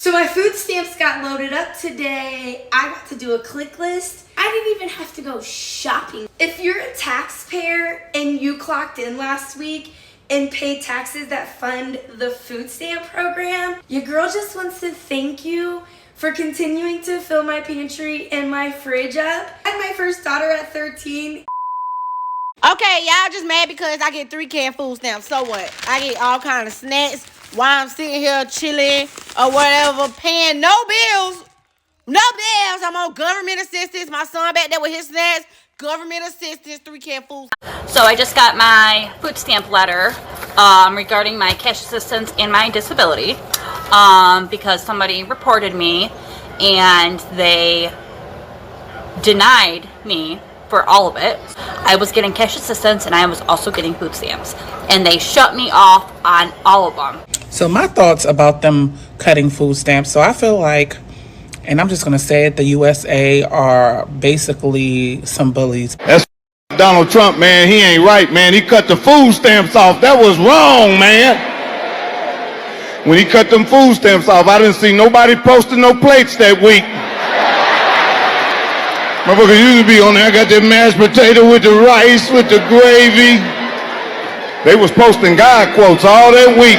So my food stamps got loaded up today. I got to do a click list. I didn't even have to go shopping. If you're a taxpayer and you clocked in last week and paid taxes that fund the food stamp program, your girl just wants to thank you for continuing to fill my pantry and my fridge up. I had my first daughter at 13. Okay, y'all just mad because I get 3 canned food stamps. So what? I get all kind of snacks while I'm sitting here chilling or whatever, paying no bills. No bills. I'm on government assistance. My son back there with his snacks. Government assistance, 3 canned food. So I just got my food stamp letter regarding my cash assistance and my disability because somebody reported me and they denied me for all of it. I was getting cash assistance and I was also getting food stamps, and they shut me off on all of them. So my thoughts about them cutting food stamps. So I feel like, and I'm just going to say it, the USA are basically some bullies. That's Donald Trump, man. He ain't right, man. He cut the food stamps off. That was wrong, man. When he cut them food stamps off, I didn't see nobody posting no plates that week. Motherfucker used to be on there. I got that mashed potato with the rice, with the gravy. They was posting God quotes all that week.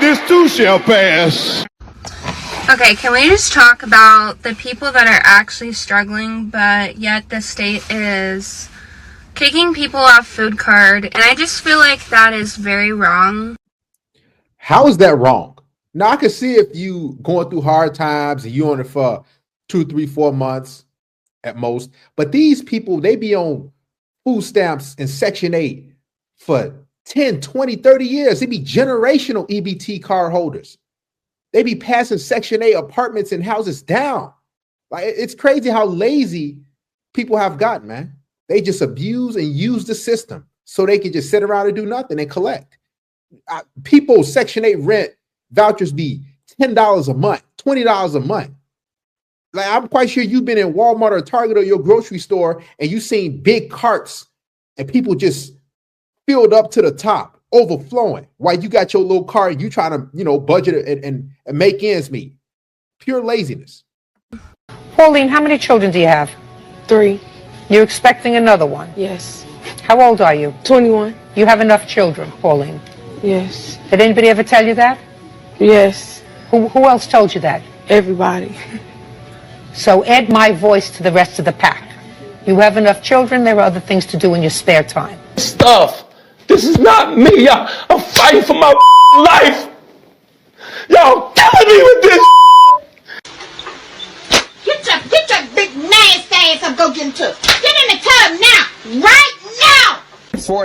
This too shall pass. Okay, can we just talk about the people that are actually struggling, but yet the state is kicking people off food card, and I just feel like that is very wrong. How is that wrong? Now, I can see if you going through hard times and you on it for 2, 3, 4 months at most, but these people, they be on food stamps in Section 8 for 10, 20, 30 years. They be generational EBT card holders. They be passing Section 8 apartments and houses down. Like, it's crazy how lazy people have gotten, man. They just abuse and use the system so they can just sit around and do nothing and collect. People's Section 8 rent vouchers be $10 a month, $20 a month. Like, I'm quite sure you've been in Walmart or Target or your grocery store and you've seen big carts and people just filled up to the top, overflowing, while you got your little cart, you trying to, budget and make ends meet. Pure laziness. Pauline, how many children do you have? 3. You're expecting another one? Yes. How old are you? 21. You have enough children, Pauline? Yes. Did anybody ever tell you that? Yes. Who else told you that? Everybody. So add my voice to the rest of the pack. You have enough children, there are other things to do in your spare time. Stuff. This is not me, y'all. I'm fighting for my life. Y'all killing me with this. Get your big nasty ass up, go get into it. Get in the tub now, right now.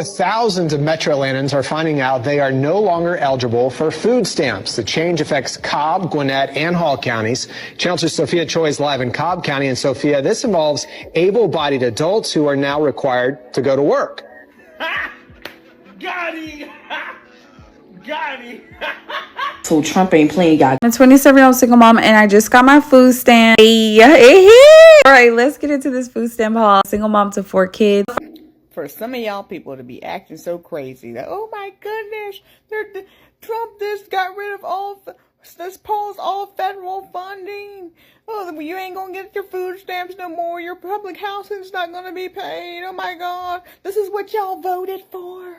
Thousands of Metro Atlantans are finding out they are no longer eligible for food stamps. The change affects Cobb, Gwinnett, and Hall counties. Chancellor Sophia Choi is live in Cobb County. And Sophia, this involves able-bodied adults who are now required to go to work. Got him. Got him. So Trump ain't playing, y'all. I'm a 27-year-old single mom, and I just got my food stamp. All right, let's get into this food stamp haul. Single mom to 4 kids. For some of y'all people to be acting so crazy that, oh my goodness, Trump just got rid of paused all federal funding. Oh, you ain't gonna get your food stamps no more. Your public housing's not gonna be paid. Oh my God, this is what y'all voted for.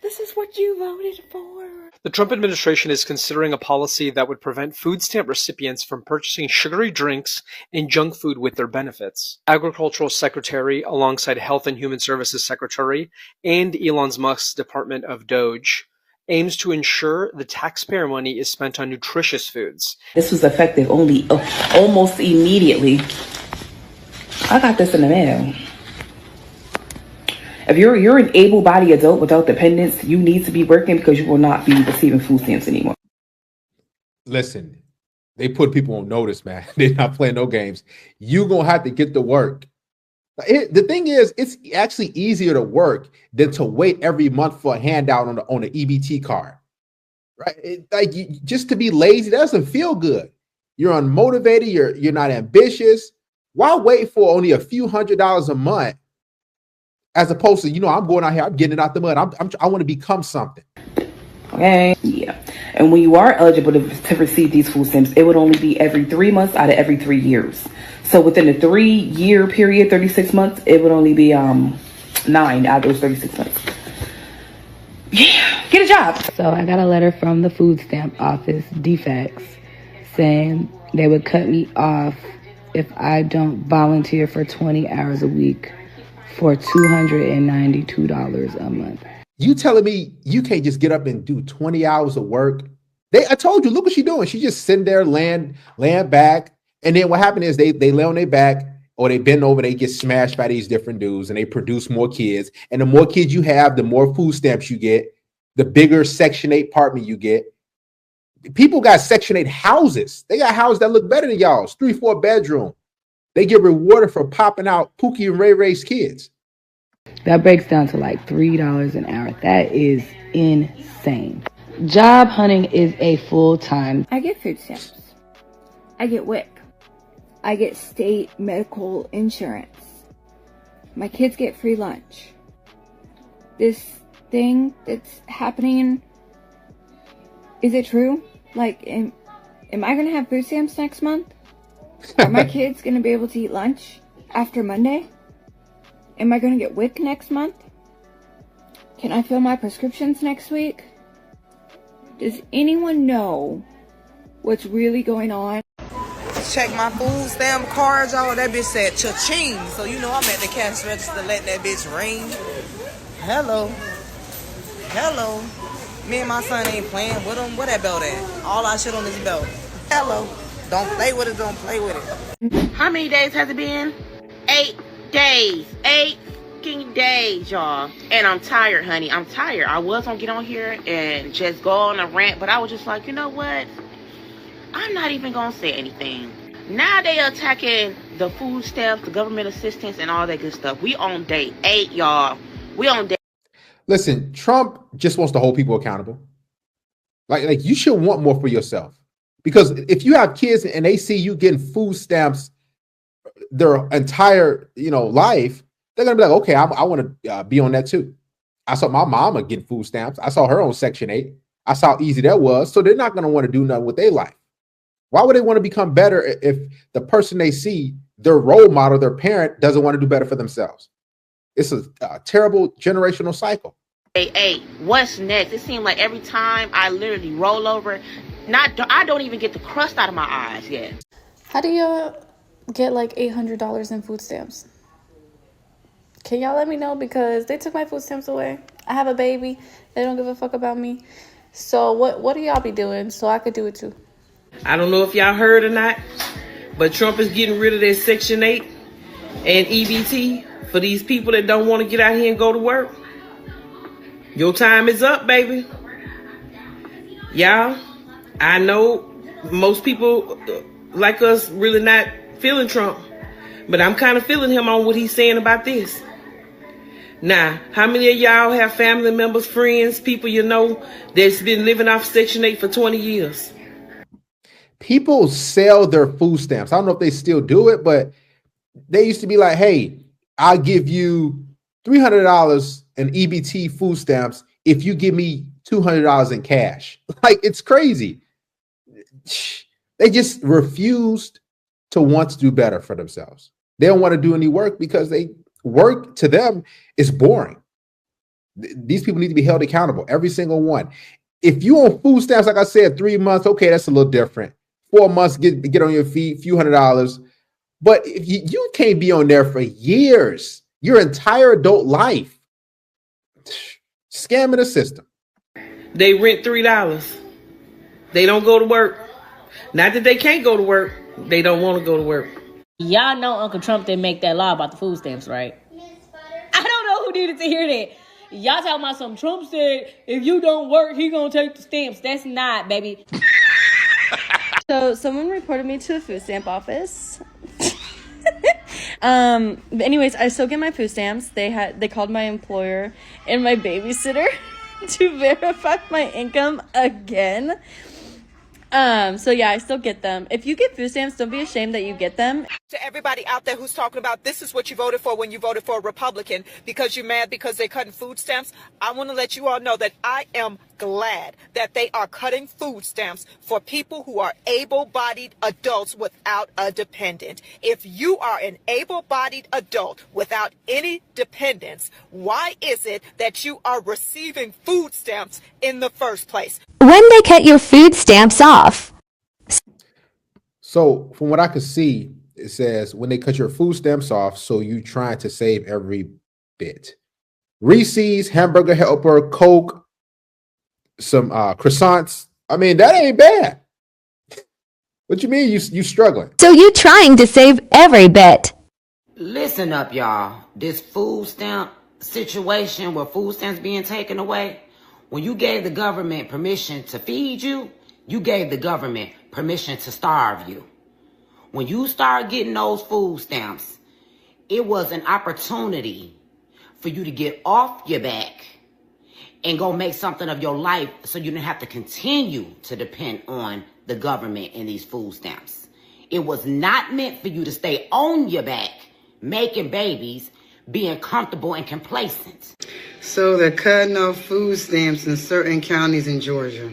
This is what you voted for. The Trump administration is considering a policy that would prevent food stamp recipients from purchasing sugary drinks and junk food with their benefits. Agricultural Secretary, alongside Health and Human Services Secretary, and Elon Musk's Department of Doge, aims to ensure the taxpayer money is spent on nutritious foods. This was effective almost immediately. I got this in the mail. If you're an able-bodied adult without dependents, you need to be working because you will not be receiving food stamps anymore. Listen, they put people on notice, man. They're not playing no games. You're going to have to get to work. The thing is, it's actually easier to work than to wait every month for a handout on the EBT card. Right? Just to be lazy, that doesn't feel good. You're unmotivated. You're not ambitious. Why wait for only a few $100s a month? As opposed to, I'm going out here, I'm getting it out the mud. I want to become something. Okay, yeah. And when you are eligible to receive these food stamps, it would only be every 3 months out of every 3 years. So within a 3-year period, 36 months, it would only be 9 out of those 36 months. Yeah, get a job. So I got a letter from the food stamp office, DFACS, saying they would cut me off if I don't volunteer for 20 hours a week for $292 a month. You telling me you can't just get up and do 20 hours of work? I told you, look what she's doing. She's just sitting there laying back. And then what happened is they lay on their back or they bend over, they get smashed by these different dudes and they produce more kids. And the more kids you have, the more food stamps you get, the bigger Section 8 apartment you get. People got Section 8 houses. They got houses that look better than y'all's, 3-4 bedroom. They get rewarded for popping out Pookie and Ray Ray's kids. That breaks down to like $3 an hour. That is insane. Job hunting is a full-time. I get food stamps. I get WIC. I get state medical insurance. My kids get free lunch. This thing that's happening, is it true? Like, am I gonna have food stamps next month? Are my kids gonna be able to eat lunch after Monday? Am I gonna get WIC next month? Can I fill my prescriptions next week? Does anyone know what's really going on? Check my food stamp cards, y'all. That bitch said cha-ching. So you know I'm at the cash register letting that bitch ring. Hello. Me and my son ain't playing with him. Where that belt at? All our shit on this belt. Hello. Don't play with it, don't play with it. How many days has it been? 8 days. 8 fucking days, y'all. And I'm tired, honey. I'm tired. I was gonna get on here and just go on a rant, but I was just like, you know what? I'm not even gonna say anything. Now they attacking the food stamps, the government assistance, and all that good stuff. We on day 8, y'all. We on day. Listen, Trump just wants to hold people accountable. Like you should want more for yourself. Because if you have kids and they see you getting food stamps their entire, life, they're gonna be like, okay, I want to be on that too. I saw my mama getting food stamps. I saw her on Section 8. I saw how easy that was. So they're not gonna want to do nothing with their life. Why would they want to become better if the person they see, their role model, their parent, doesn't want to do better for themselves? It's a terrible generational cycle. Hey, what's next? It seems like every time I literally roll over, I don't even get the crust out of my eyes yet. How do you get like $800 in food stamps? Can y'all let me know? Because they took my food stamps away. I have a baby. They don't give a fuck about me. So what do y'all be doing so I could do it too? I don't know if y'all heard or not, but Trump is getting rid of their Section 8 and EBT for these people that don't want to get out here and go to work. Your time is up, baby. Y'all, I know most people like us really not feeling Trump, but I'm kind of feeling him on what he's saying about this. Now, how many of y'all have family members, friends, people you know that's been living off Section 8 for 20 years? People sell their food stamps. I don't know if they still do it, but they used to be like, hey, I'll give you $300 in EBT food stamps if you give me $200 in cash. Like, it's crazy. They just refused to want to do better for themselves. They don't want to do any work because work to them is boring. These people need to be held accountable, every single one. If you on food stamps, like I said, 3 months, okay, that's a little different. 4 months, get on your feet, a few $100s. But if you can't be on there for years, your entire adult life, scamming the system. They rent $3. They don't go to work. Not that they can't go to work. They don't want to go to work. Y'all know Uncle Trump didn't make that law about the food stamps, right? I don't know who needed to hear that. Y'all talking about something Trump said, if you don't work, he gonna take the stamps. That's not, baby. So someone reported me to the food stamp office. Anyways, I still get my food stamps. They called my employer and my babysitter to verify my income again. So yeah, I still get them. If you get food stamps, don't be ashamed that you get them. To everybody out there who's talking about this is what you voted for when you voted for a Republican because you're mad because they're cutting food stamps, I want to let you all know that I am glad that they are cutting food stamps for people who are able-bodied adults without a dependent. If you are an able-bodied adult without any dependents, why is it that you are receiving food stamps in the first place? When they cut your food stamps off. So from what I could see, it says when they cut your food stamps off, so you trying to save every bit. Reese's, Hamburger Helper, Coke, some croissants. I mean, that ain't bad. What you mean you struggling? So you trying to save every bit. Listen up, y'all. This food stamp situation where food stamps being taken away, when you gave the government permission to feed you, you gave the government permission to starve you. When you start getting those food stamps, it was an opportunity for you to get off your back and go make something of your life so you didn't have to continue to depend on the government and these food stamps. It was not meant for you to stay on your back, making babies, being comfortable and complacent. So they're cutting off food stamps in certain counties in Georgia.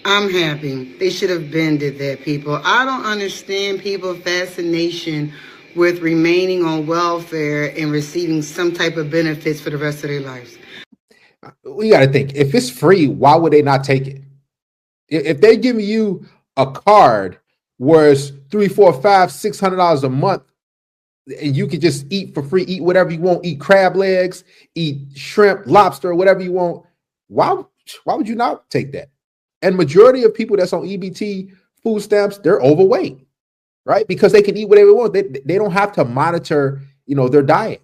I'm happy. They should have been did that, people. I don't understand people's fascination with remaining on welfare and receiving some type of benefits for the rest of their lives. You got to think, if it's free, why would they not take it? If they're giving you a card where it's $300, $400, $500, $600 a month, and you can just eat for free, eat whatever you want, eat crab legs, eat shrimp, lobster, whatever you want, why would you not take that? And majority of people that's on EBT food stamps, they're overweight, right? Because they can eat whatever they want. They don't have to monitor, their diet.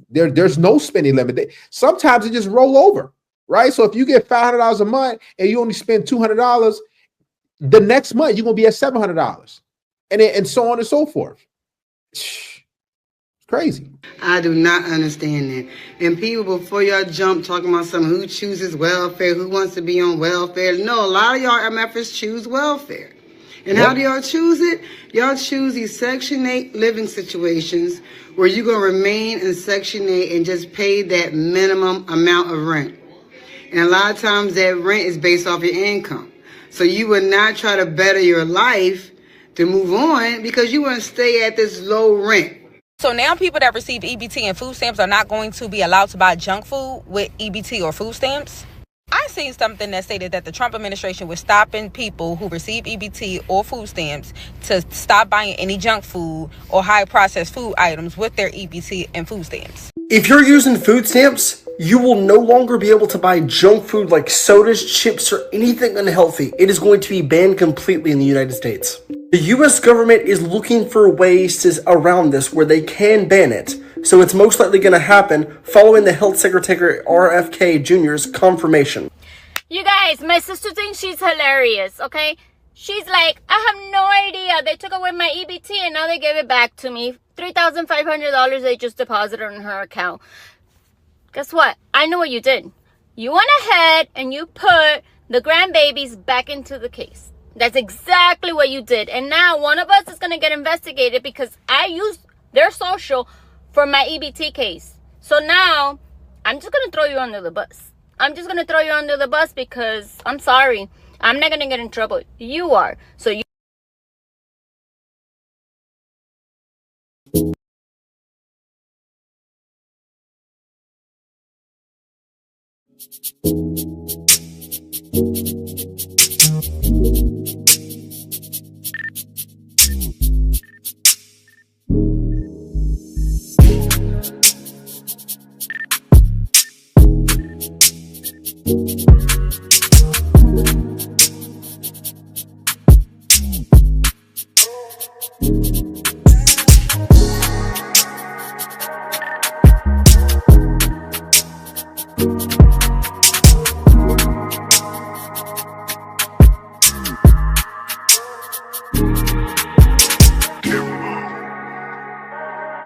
There's no spending limit. Sometimes it just roll over, right? So if you get $500 a month and you only spend $200, the next month you're gonna be at $700, and so on and so forth. It's crazy. I do not understand that. And people, before y'all jump talking about some who chooses welfare, who wants to be on welfare. No, a lot of y'all MFers choose welfare. And how do y'all choose it? Y'all choose these Section 8 living situations where you're going to remain in Section 8 and just pay that minimum amount of rent. And a lot of times that rent is based off your income. So you would not try to better your life to move on because you want to stay at this low rent. So now people that receive EBT and food stamps are not going to be allowed to buy junk food with EBT or food stamps? I seen something that stated that the Trump administration was stopping people who receive EBT or food stamps to stop buying any junk food or high processed food items with their EBT and food stamps. If you're using food stamps, you will no longer be able to buy junk food like sodas, chips, or anything unhealthy. It is going to be banned completely in the United States. The US government is looking for ways around this where they can ban it. So it's most likely going to happen following the Health Secretary RFK Jr.'s confirmation. You guys, my sister thinks she's hilarious, okay? She's like, I have no idea. They took away my EBT and now they gave it back to me. $3,500 they just deposited on her account. Guess what? I know what you did. You went ahead and you put the grandbabies back into the case. That's exactly what you did. And now one of us is going to get investigated because I used their social for my EBT case. So now I'm just going to throw you under the bus. I'm just going to throw you under the bus because I'm sorry. I'm not going to get in trouble. You are. So you you